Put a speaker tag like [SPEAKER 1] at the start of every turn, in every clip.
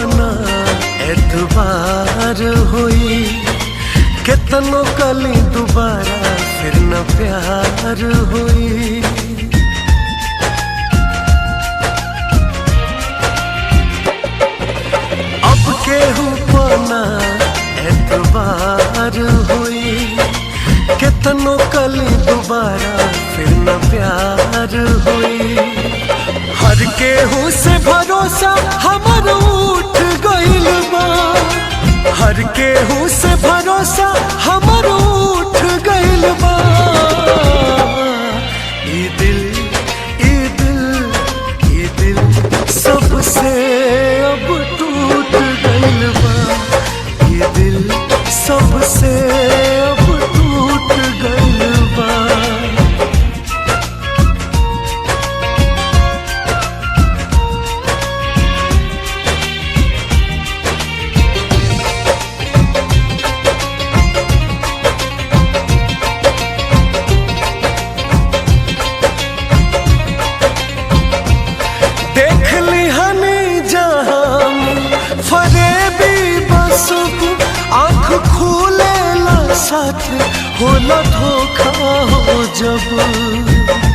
[SPEAKER 1] पाना एतबार होई, कितनो कली दोबारा फिर न प्यार होई। अब केहू पाना एतबार होई, कितनो कली दोबारा फिर न प्यार होई। हर केहू से भरोसा हमर उठ गइल बा, हर केहू से भरोसा हमर उठ गइल बा। ई दिल ई दिल ई दिल सबसे अब टूट गइल बा, ई दिल सबसे अब टूट गइल बा। साथ होला धोखा हो जब,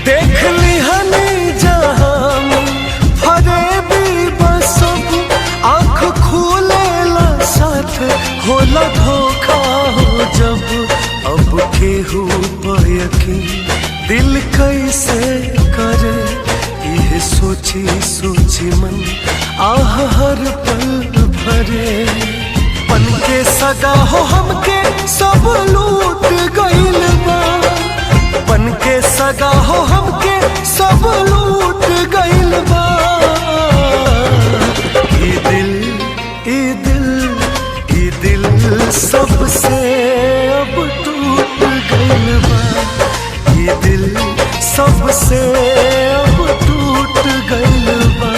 [SPEAKER 1] देख ली हनी जहां फरेबी बसब, आँख खोलेला साथ होला धोखा हो जब। अब केहू पर यकीन दिल कैसे करे, ये सोची सोची मन आह हर पल भरे। पन के सगा हो हमके सब लूट गइल बा, पन के सगा हो हमके सब लूट गइल बा। ई दिल ई दिल ई दिल सबसे अब टूट गइल बा, ई दिल सबसे अब टूट गइल बा।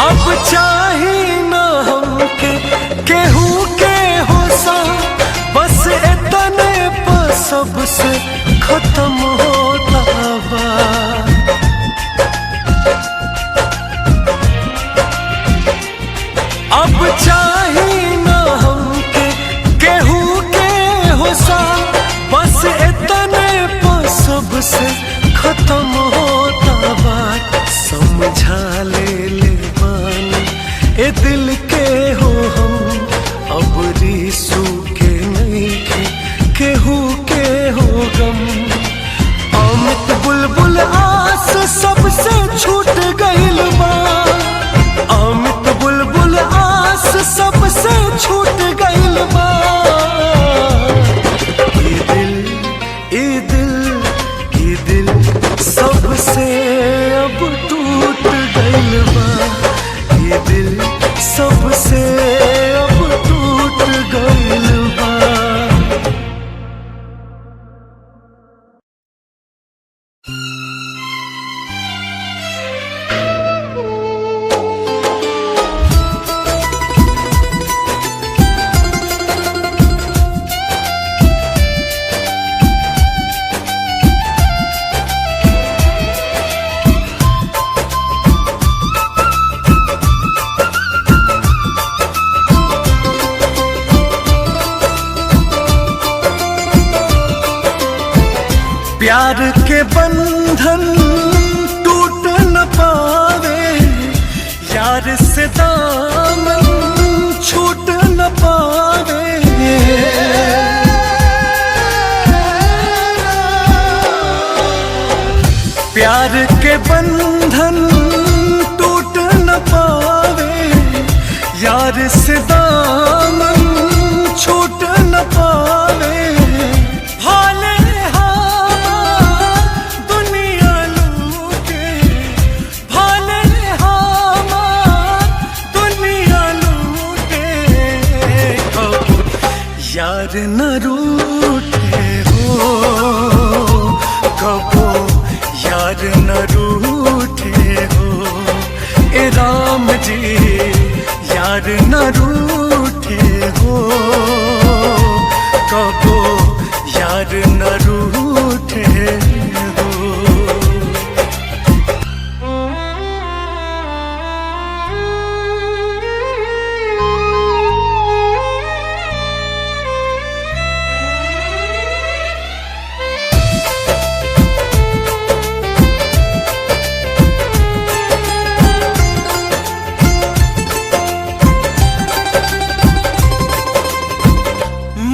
[SPEAKER 1] अब चाही ना हमके केहू के होसा, बस इतने पर सबसे खत्म होता बा। अब चाही ना हमके केहू के होसा, बस इतने पर सबसे खत्म होता बा। समझा ले ए दिल के हो हम, अब रीसू के नहीं के केहू के हो गम। अमित बुलबुल आस सबसे छूट गइल बा, अमित बुलबुल आस सबसे छूट गइल बा। ई दिल ई दिल ई दिल सबसे अब टूट गइल बा, ये दिल सबसे अब टूट गइल बा। प्यार के बंधन टूट न पावे, यार से दामन छूट न पावे। प्यार के बंधन टूट न पावे, यार से दामन छूट न पावे। यार न रूठे हो कबो, यार न रूठे हो। ए राम जी यार न रूठे हो, कबो यार न रूठे हो।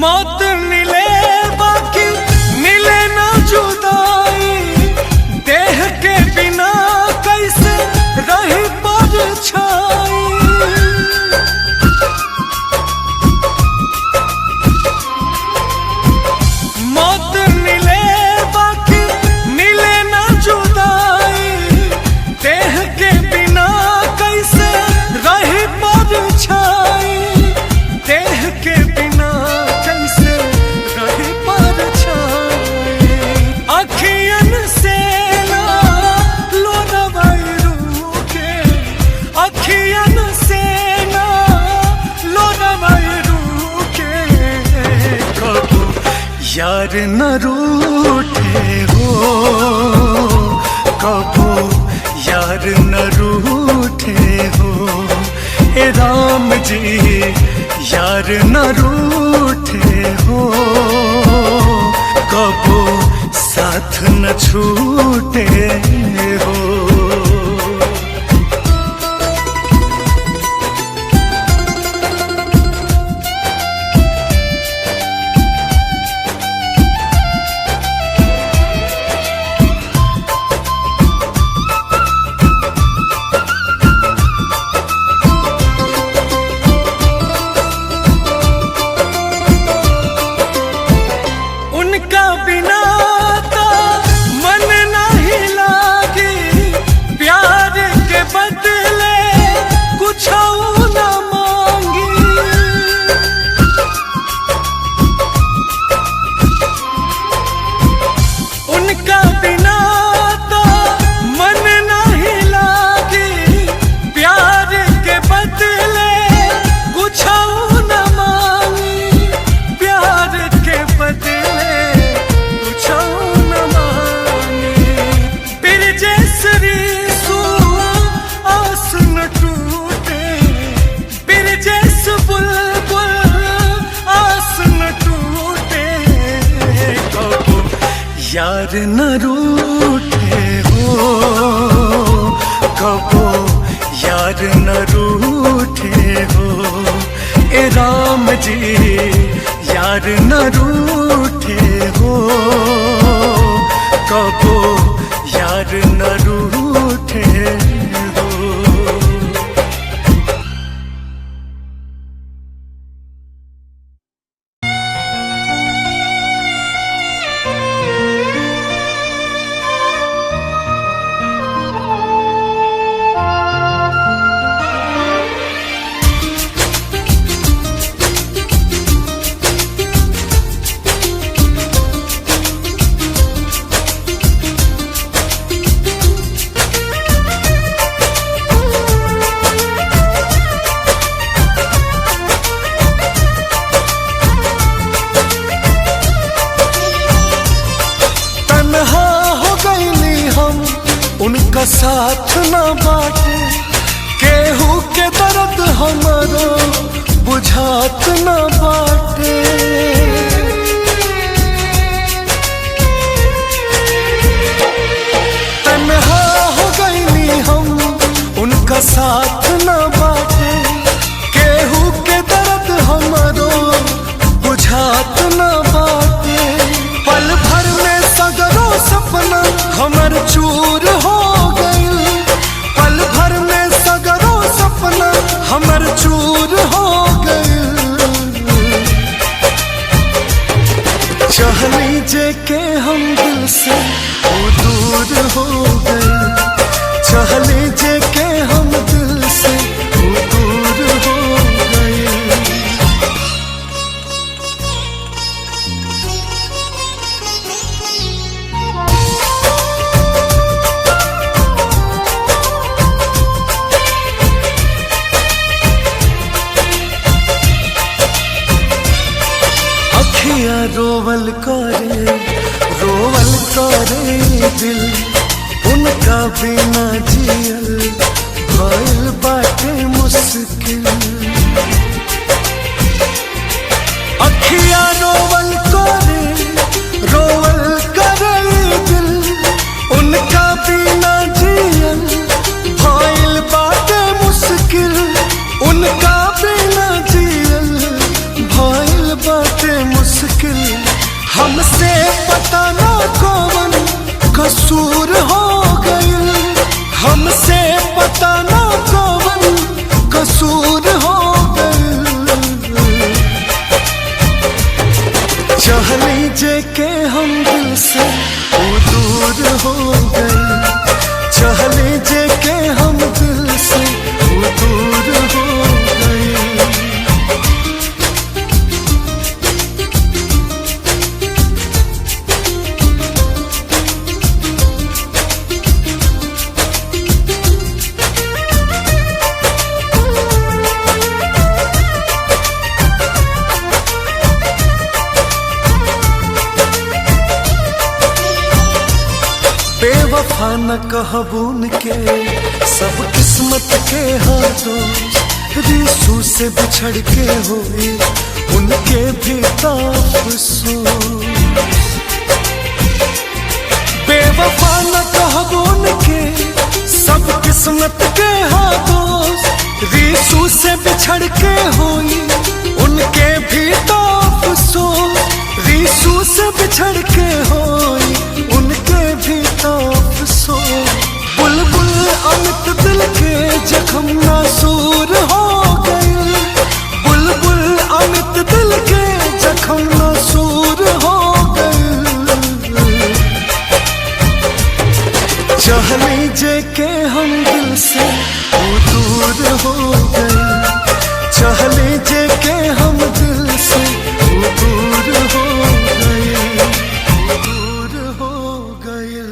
[SPEAKER 1] मौत मिले बाकी मिले ना जुदाई, देह के बिना कैसे रही परछाई। मौत मिले बाकी मिले ना जुदाई, देह के बिना कैसे रही परछाई। देह के बिना अखियन से ना लोरावाई रूके, अखियन से ना लोरावाई रूके, कबो यार न रूठे हो, कबो यार न रूठे हो। ए राम जी यार न रूठे हो, कबो साथ न छूटे हो। उनका बिना तो मन नहीं लागी, प्यार के बदले कुछ न मांगी। उनका बिना तो मन नहीं लागी, प्यार के बदले कुछ न मांगी। प्यार के बदले आस न टूटे, बिरजेस बुलबुल आस न टूटे, कबो यार न रूठे हो, कबो यार न रूठे हो। ए राम जी यार न रूठे हो, कबो यार न रूठे हो। उनका साथ न बाटे, केहू के दर्द हमारो बुझात न बाटे। तन्हा हो गईली हम, उनका साथ न बाटे, केहू के दर्द हमारो बुझात न बाटे। पल भर में सगरो सपना हमर चूर हो गइल, पल भर में सगरो सपना हमर चूर हो गइल। करे, रोवल करे दिल, उनका बिना जियल भइल बाटे मुश्किल। अखिया रोवल करे, रोवल करे दिल, उनका बिना जियल भइल बाटे मुश्किल, उनका बिना जियल भइल बाटे मुश्किल। हमसे पता ना कौन कसूर हो गइल, हमसे पता ना कौन कसूर हो गइल। चहली जे के हम दिल से वो दूर हो गए, चहली जे के हम दिल से वो दूर हो गए। बेवफा न कहबून के सब किस्मत के हाथों, रिसू से बिछड़ के हुए उनके भी अफसोस। बेवफा न कहबून के सब किस्मत के हाथों, रिसू से बिछड़ के हुई उनके भी अफसोस। रिसू से बिछड़ के हुई उनके भी अफसोस। बुलबुल अमित दिल के जख्म नासूर हो गए, बुलबुल अमित दिल के जख्म नासूर हो गए। चहली जे के हम दिल से वो दूर हो गए, चहली जे के हम दिल से वो दूर हो गए, दूर हो गए।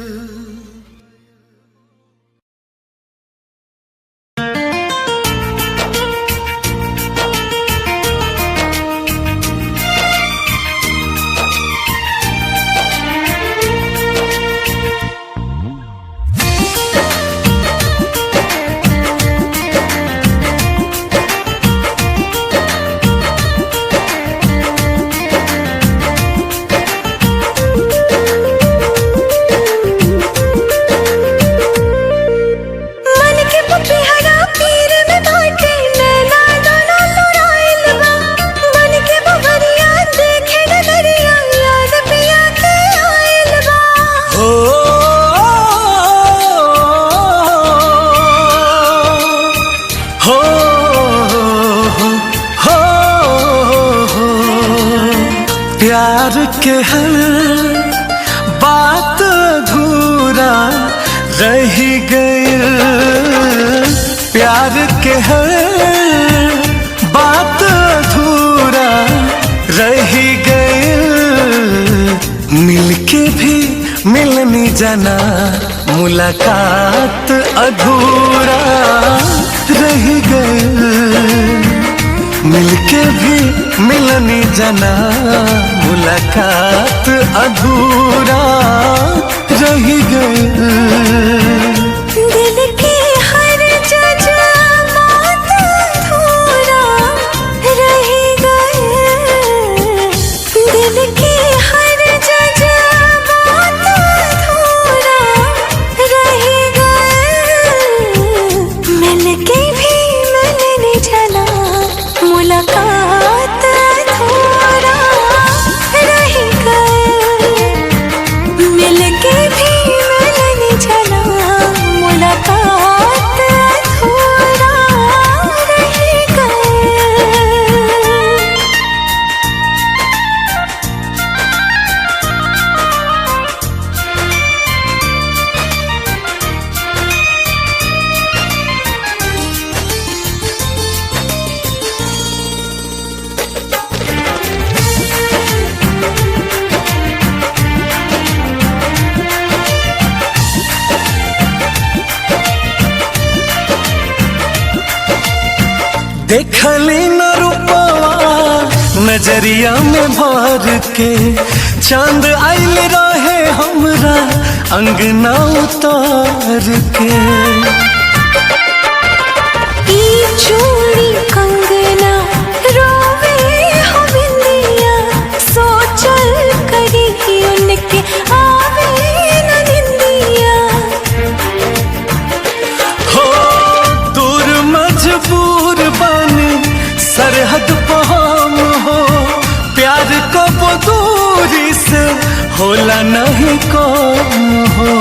[SPEAKER 1] प्यार के हर बात अधूरा रह गई, प्यार के हर बात अधूरा रह गई। मिलके भी मिलनी जाना मुलाकात अधूरा रह गई, मिलके भी मिलनी जाना मुलाकात अधूरा रह गई।
[SPEAKER 2] दिल के हर जज्बात अधूरा रह गए, दिल के हर जज्बात अधूरा रह गए। मिलके भी मिलने जाना मुलाकात अधूरा रह गए, मिलके भी मिलने जाना मुलाकात अधूरा रह गए।
[SPEAKER 1] देखली न रूपवा नजरिया में भर के चांद आइल रहे हमरा अंगना उतार के।
[SPEAKER 2] ई चूड़ी कंगना रोवे हो बिंदिया, सोचल करी उनके आवे न निंदिया।
[SPEAKER 1] हो दूर मजबूर बानी सरहद पे हम हो, प्यार को वो दूरी से होला नहीं कम हो।